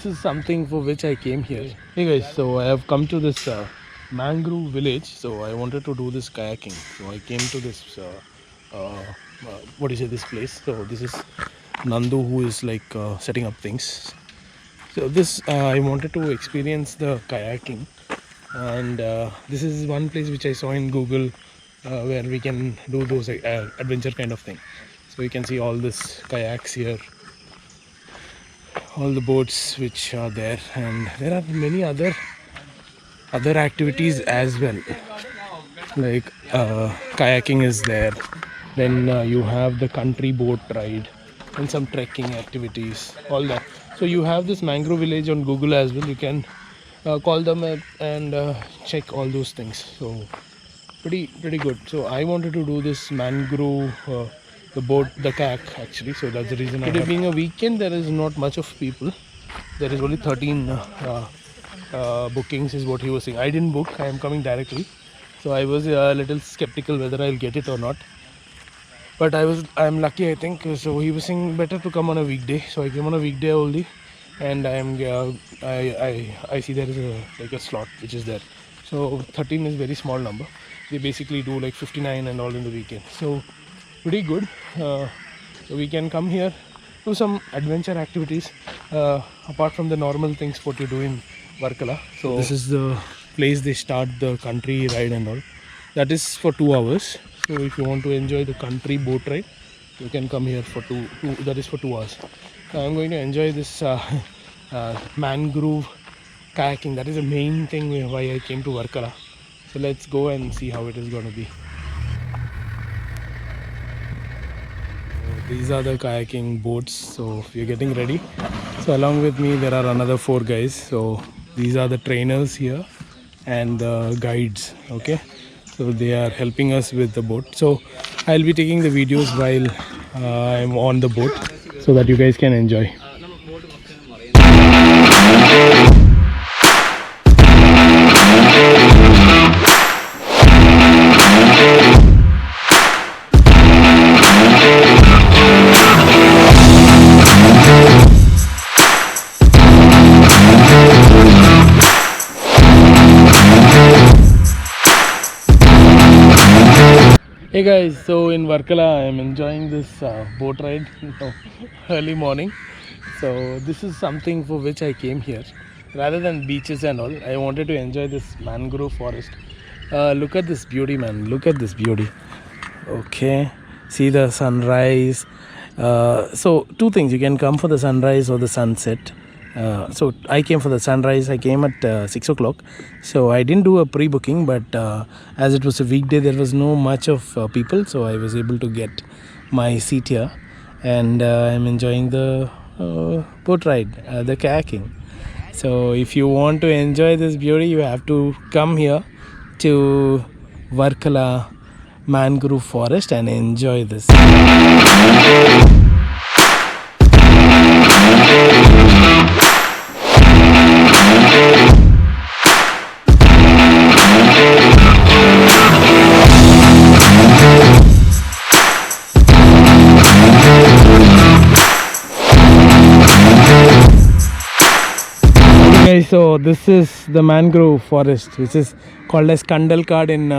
is something for which I came here. Hey guys, so I have come to this Mangrove village. So I wanted to do this kayaking. So I came to this this place. So this is Nandu, who is like setting up things. So this I wanted to experience the kayaking, and this is one place which I saw in Google where we can do those adventure kind of thing. So you can see all this kayaks here, all the boats which are there, and there are many other activities as well, like kayaking is there. Then you have the country boat ride and some trekking activities, all that. So you have this mangrove village on Google as well. You can call them up and check all those things. So pretty good. So I wanted to do this mangrove the kayak actually. So that's the reason. Today being a weekend, there is not much of people. There is only 13 bookings is what he was saying. I didn't book. I am coming directly. So I was a little skeptical whether I'll get it or not. But I'm lucky, I think. So he was saying better to come on a weekday. So I came on a weekday only, and I see there is a slot which is there. So 13 is very small number. They basically do like 59 and all in the weekend. So pretty good. So we can come here, do some adventure activities apart from the normal things what you do in Varkala. So this is the place they start the country ride and all. That is for 2 hours. So if you want to enjoy the country boat ride, you can come here for that is for 2 hours. I'm going to enjoy this mangrove kayaking. That is the main thing why I came to Varkala. So let's go and see how it is going to be. These are the kayaking boats. So we are getting ready. So along with me there are another 4 guys. So these are the trainers here and the guides. Okay. So they are helping us with the boat. So I'll be taking the videos while I'm on the boat so that you guys can enjoy. Hey guys, so in Varkala I am enjoying this boat ride early morning. So this is something for which I came here. Rather than beaches and all, I wanted to enjoy this mangrove forest. Look at this beauty, man. Look at this beauty. Okay, see the sunrise. So 2 things, you can come for the sunrise or the sunset. So I came for the sunrise. I came at 6 o'clock. So I didn't do a pre-booking, but as it was a weekday, there was no much of people. So I was able to get my seat here, and I'm enjoying the boat ride, the kayaking. So if you want to enjoy this beauty, you have to come here to Varkala Mangrove Forest and enjoy this. So this is the mangrove forest, which is called as Kandalkad in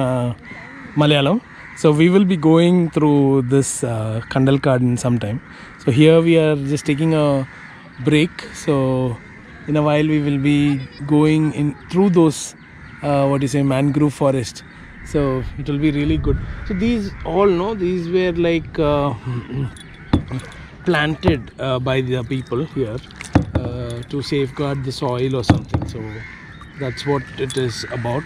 Malayalam. So we will be going through this Kandalkad in some time. So here we are just taking a break. So in a while we will be going in through those mangrove forest. So it will be really good. So these were like planted by the people here to safeguard the soil or something. So that's what it is about.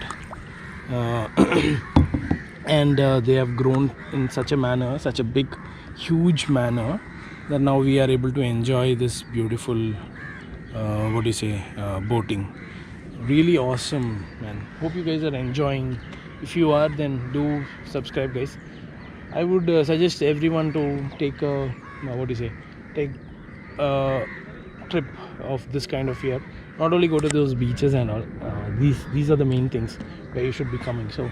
And they have grown in such a manner, such a big, huge manner, that now we are able to enjoy this beautiful boating. Really awesome, man. Hope you guys are enjoying. If you are, then do subscribe, guys. I would suggest everyone to take a trip of this kind of year. Not only go to those beaches and all. These are the main things where you should be coming. So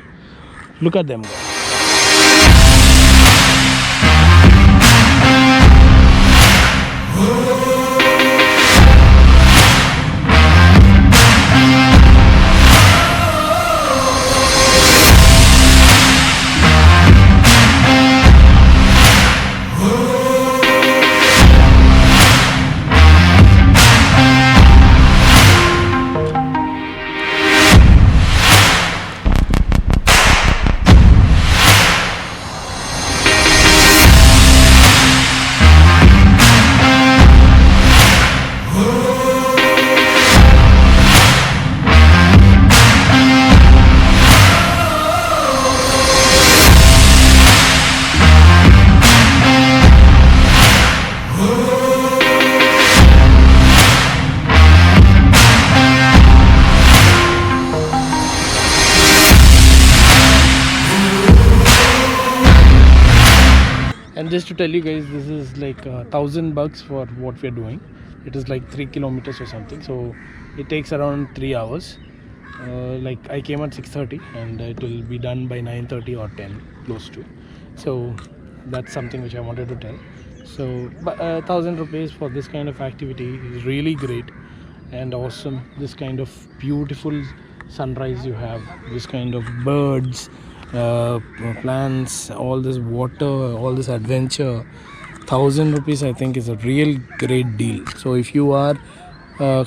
look at them, guys. And just to tell you guys, this is like $1,000 for what we're doing. It is like 3 kilometers or something, so it takes around 3 hours. Like I came at 6:30 and it will be done by 9:30 or 10, close to. So that's something which I wanted to tell. So 1,000 rupees for this kind of activity is really great and awesome. This kind of beautiful sunrise you have, this kind of birds, plants, all this water, all this adventure. 1,000 rupees I think is a real great deal. So if you are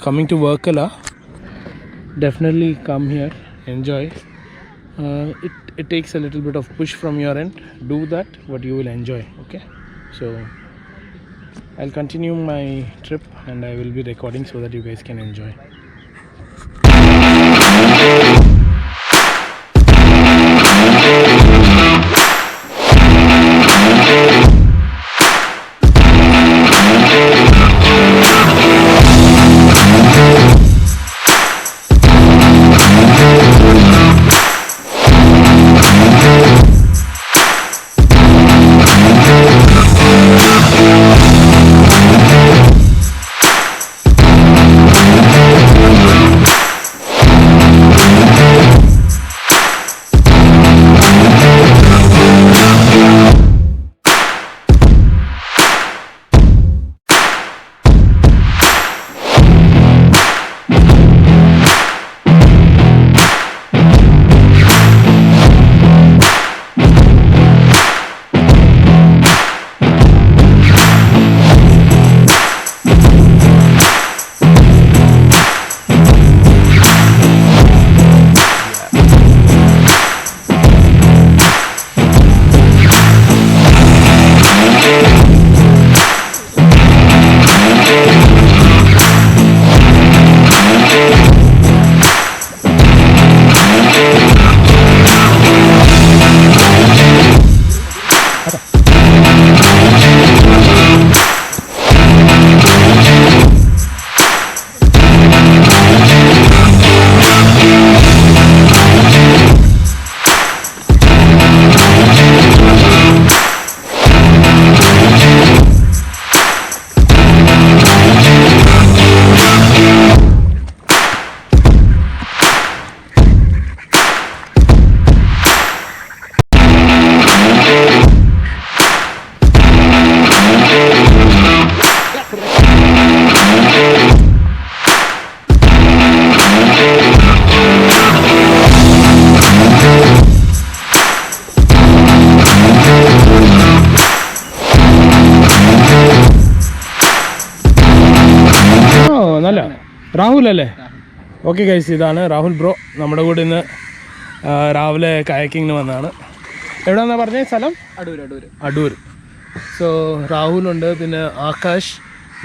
coming to Varkala, definitely come here, enjoy. It takes a little bit of push from your end, do that, but you will enjoy. Okay, so I'll continue my trip and I will be recording so that you guys can enjoy. നല്ല രാഹുൽ അല്ലേ? Okay guys, ഇതാണ് Rahul bro. നമ്മുടെ കൂടെ ഇന്ന് രാവിലെ കയാക്കിങ്ങിന് വന്നതാണ്. എവിടെയാണെന്നാണ് പറഞ്ഞത് സ്ഥലം? അടൂർ. സോ രാഹുലുണ്ട്, പിന്നെ ആകാശ്,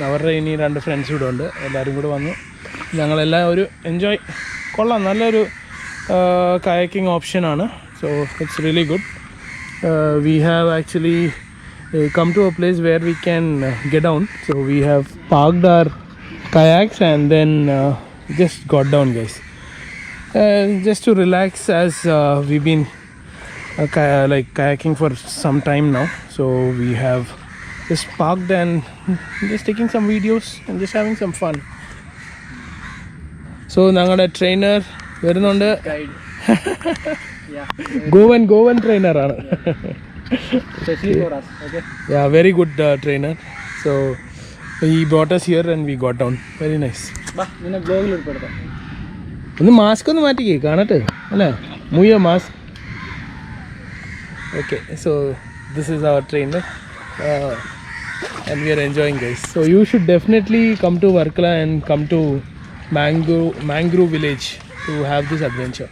അവരുടെ ഇനി 2 ഫ്രണ്ട്സ് കൂടെ ഉണ്ട്. എല്ലാവരും കൂടെ വന്നു. ഞങ്ങളെല്ലാം ഒരു എൻജോയ്. കൊള്ളാം, നല്ലൊരു കയാക്കിങ് ഓപ്ഷനാണ്. So it's really good. We have actually come to a place where we can get down. So we have parked our kayaks and then just got down, guys, just to relax, as we've been kayaking for some time now. So we have just parked and just taking some videos and just having some fun. So ഞങ്ങളുടെ trainer വരുന്നുണ്ട്. Goan trainer ആണ്. Especially for us. Okay. Yeah, very good trainer. So he brought us here and we got down. Very nice. നിന്നെ ബ്ലോഗിൽ ഉൾപ്പെടുത്താം. ഒന്ന് mask ഒന്ന് മാറ്റിക്കേ കാണട്ടെ അല്ലേ? മൂയോ mask. Okay, so this is our trainer and we are enjoying, guys. So you should definitely come to Varkala and come to Mangrove village to have this adventure.